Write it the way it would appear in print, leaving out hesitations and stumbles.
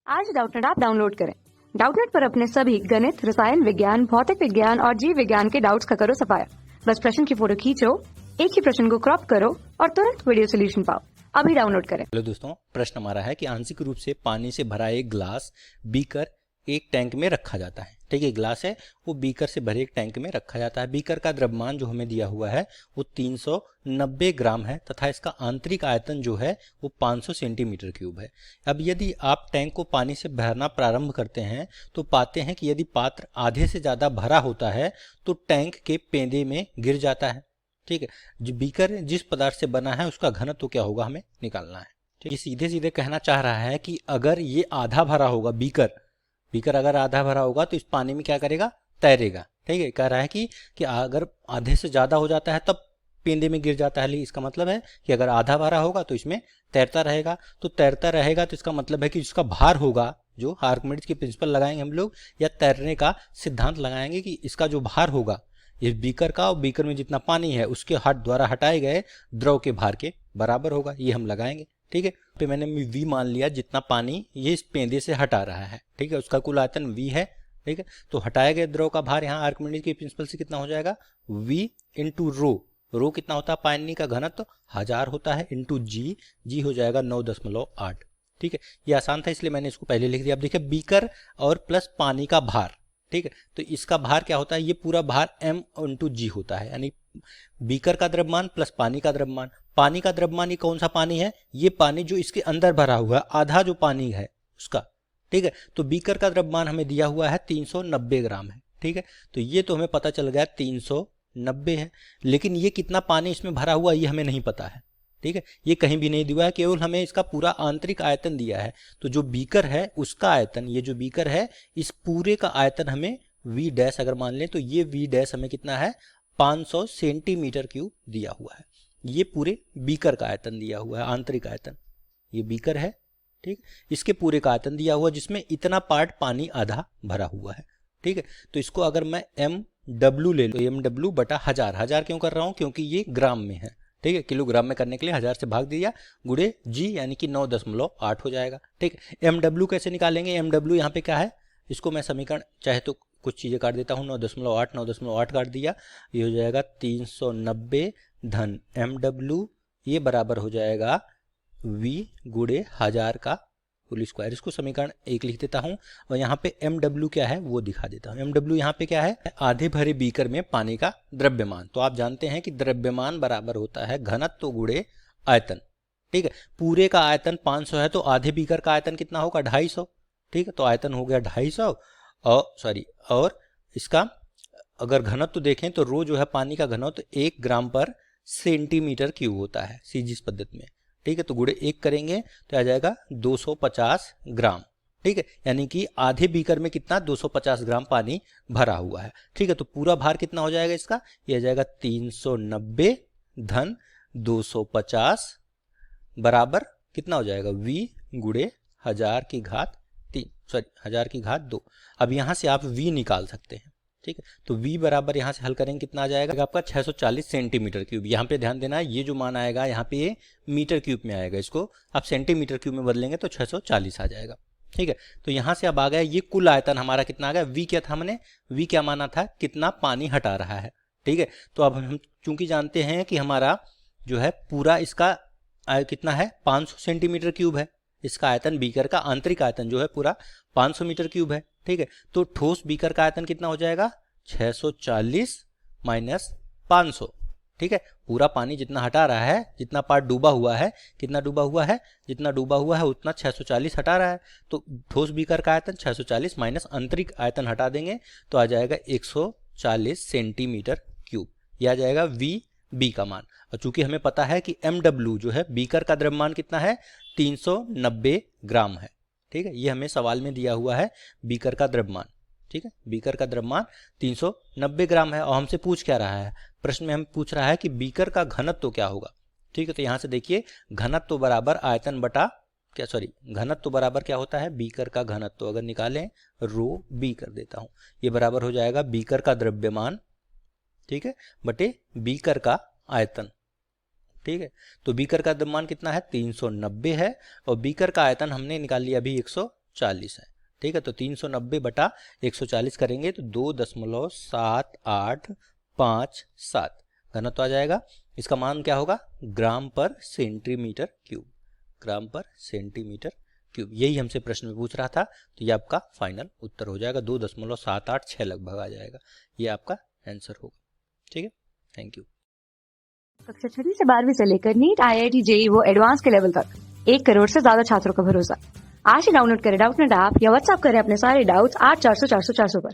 आज Doubtnut app download करें। Doubtnut पर अपने सभी गणित, रसायन विज्ञान, भौतिक विज्ञान और जीव विज्ञान के डाउट्स का करो सफाया। बस प्रश्न की फोटो खींचो, एक ही प्रश्न को क्रॉप करो और तुरंत वीडियो सोल्यूशन पाओ। अभी डाउनलोड करें। हेलो दोस्तों, प्रश्न हमारा है कि आंशिक रूप से पानी से भरा एक ग्लास बीकर एक टैंक में रखा जाता है। ठीक है, ग्लास है वो बीकर से भरे एक टैंक में रखा जाता है। बीकर का द्रव्यमान जो हमें दिया हुआ है वो 390 ग्राम है तथा इसका आंतरिक आयतन जो है वो 500 सेंटीमीटर क्यूब है। अब यदि आप टैंक को पानी से भरना प्रारंभ करते हैं तो पाते हैं कि यदि पात्र आधे से ज़्यादा भरा होता है तो टैंक के पेंदे में गिर जाता है। ठीक है, जो बीकर जिस पदार्थ से बना है उसका घनत्व तो क्या होगा हमें निकालना है। ठीक है, ये सीधे सीधे कहना चाह रहा है कि अगर ये आधा भरा होगा बीकर अगर आधा भरा होगा तो इस पानी में क्या करेगा, तैरेगा। ठीक है, कह रहा है कि अगर आधे से ज्यादा हो जाता है तब पेंदे में गिर जाता है। इसका मतलब है कि अगर आधा भरा होगा तो इसमें तैरता रहेगा। तो तैरता रहेगा तो इसका मतलब है कि जिसका भार होगा, जो आर्किमिडीज के प्रिंसिपल लगाएंगे हम लोग या तैरने का सिद्धांत लगाएंगे कि इसका जो भार होगा इस बीकर का और बीकर में जितना पानी है उसके द्वारा हटाए गए द्रव के भार के बराबर होगा, ये हम लगाएंगे। ठीक है, पे मैंने वी मान लिया जितना पानी ये इस पेंदे से हटा रहा है। ठीक है, उसका कुल आयतन वी है। ठीक है, तो हटाए गए द्रव का भार यहाँ आर्किमिडीज के प्रिंसिपल से कितना हो जाएगा, वी इंटू रो कितना होता है, पानी का घनत्व तो 1000 होता है, इंटू जी हो जाएगा 9.8। ठीक है, ये आसान था इसलिए मैंने इसको पहले लिख दिया। अब देखिए बीकर और प्लस पानी का भार। ठीक है, तो इसका भार क्या होता है, ये पूरा भार m इंटू जी होता है, यानी बीकर का द्रव्यमान प्लस पानी का द्रव्यमान। पानी का द्रव्यमान ये कौन सा पानी है, ये पानी जो इसके अंदर भरा हुआ है, आधा जो पानी है उसका। ठीक है, तो बीकर का द्रव्यमान हमें दिया हुआ है 390 ग्राम है। ठीक है, तो ये तो हमें पता चल गया 390 है, लेकिन ये कितना पानी इसमें भरा हुआ ये हमें नहीं पता है। ठीक है, ये कहीं भी नहीं दिया है, केवल हमें इसका पूरा आंतरिक आयतन दिया है। तो जो बीकर है उसका आयतन, ये जो बीकर है इस पूरे का आयतन हमें वी डैश अगर मान लें तो ये वी डैश हमें कितना है, 500 सेंटीमीटर क्यूब दिया हुआ है। ये पूरे बीकर का आयतन दिया हुआ है, आंतरिक आयतन। ये बीकर है, ठीक, इसके पूरे का आयतन दिया हुआ जिसमें इतना पार्ट पानी आधा भरा हुआ है। ठीक है, तो इसको अगर मैं MW ले लो, MW बटा 1000 क्यों कर रहा हूं, क्योंकि ये ग्राम में है। ठीक है, किलोग्राम में करने के लिए 1000 से भाग दिया, गुणे जी यानी कि 9.8 हो जाएगा। ठीक है, MW कैसे निकालेंगे, MW यहाँ पे क्या है, इसको मैं समीकरण चाहे तो कुछ चीजें काट देता हूँ, 9.8 काट दिया, ये हो जाएगा 390 धन MW, ये बराबर हो जाएगा V गुणे 1000 का होल स्क्वायर। इसको समीकरण 1 लिख देता हूं और यहाँ पे MW क्या है वो दिखा देता हूं। MW यहाँ पे क्या है, आधे भरे बीकर में पानी का द्रव्यमान। तो आप जानते हैं कि द्रव्यमान बराबर होता है घनत्व गुणे आयतन। ठीक है, पूरे का आयतन 500 है तो आधे बीकर का आयतन कितना होगा, 250। ठीक है, तो आयतन हो गया 250 और इसका अगर घनत्व देखें तो रो जो है पानी का घनत्व 1 ग्राम पर सेंटीमीटर क्यूब होता है सीजीस पद्धति में। ठीक है, तो गुणे 1 करेंगे तो आ जाएगा 250 ग्राम। ठीक है, यानी कि आधे बीकर में कितना, 250 ग्राम पानी भरा हुआ है। ठीक है, तो पूरा भार कितना हो जाएगा इसका, ये आ जाएगा 390 धन 250 बराबर कितना हो जाएगा, V गुणे 1000 की घात 2। अब यहां से आप V निकाल सकते हैं। ठीक है, तो V बराबर यहाँ से हल करेंगे कितना आ जाएगा आपका 640 सेंटीमीटर क्यूब। यहाँ पे ध्यान देना है, ये जो मान आएगा यहाँ पे ये मीटर क्यूब में आएगा, इसको आप सेंटीमीटर क्यूब में बदलेंगे तो 640 आ जाएगा। ठीक है, तो यहाँ से अब आ गया ये कुल आयतन हमारा कितना आ गया, V क्या था, हमने V क्या माना था, कितना पानी हटा रहा है। ठीक है, तो अब हम चूंकि जानते हैं कि हमारा जो है पूरा इसका कितना है, 500 सेंटीमीटर क्यूब है। इसका आयतन बीकर का आंतरिक आयतन जो है पूरा 500 मीटर क्यूब है। ठीक है, तो ठोस बीकर का आयतन कितना हो जाएगा, 640 माइनस 500। ठीक है, पूरा पानी जितना हटा रहा है, जितना पार्ट डूबा हुआ है, कितना डूबा हुआ है, जितना डूबा हुआ है उतना 640 हटा रहा है। तो ठोस बीकर का आयतन 640 माइनस आंतरिक आयतन हटा देंगे तो आ जाएगा 140 सेंटीमीटर क्यूब। यह आ जाएगा V का मान। और चूंकि हमें पता है कि MW जो है बीकर का द्रव्यमान कितना है, 390 ग्राम है। ठीक है, ये हमें सवाल में दिया हुआ है बीकर का द्रव्यमान। ठीक है, बीकर का द्रव्यमान 390 ग्राम है और हमसे पूछ क्या रहा है, प्रश्न में हमें पूछ रहा है कि बीकर का घनत्व क्या होगा। ठीक है, तो यहां से देखिए घनत्व बराबर आयतन बटा घनत्व बराबर क्या होता है, बीकर का घनत्व अगर निकालें रो B कर देता हूं, ये बराबर हो जाएगा बीकर का द्रव्यमान, ठीक है, बटे बीकर का आयतन। ठीक है, तो बीकर का द्रव्यमान कितना है, 390 है और बीकर का आयतन हमने निकाल लिया अभी 140 है। ठीक है, तो 390 बटा 140 करेंगे तो 2.7857 घनत्व आ जाएगा। इसका मान क्या होगा? ग्राम पर सेंटीमीटर क्यूब, ग्राम पर सेंटीमीटर क्यूब। यही हमसे प्रश्न में पूछ रहा था, तो ये आपका फाइनल उत्तर हो जाएगा। 2.786 लगभग आ जाएगा, ये आपका आंसर होगा। ठीक है, थैंक यू। कक्षा 6 से 12वीं से लेकर नीट, IIT, JEE वो एडवांस के लेवल तक 1 करोड़ से ज्यादा छात्रों का भरोसा। आज ही डाउनलोड करें डाउटनेट ऐप या व्हाट्सएप करें अपने सारे डाउट्स 8400 400 400 पर।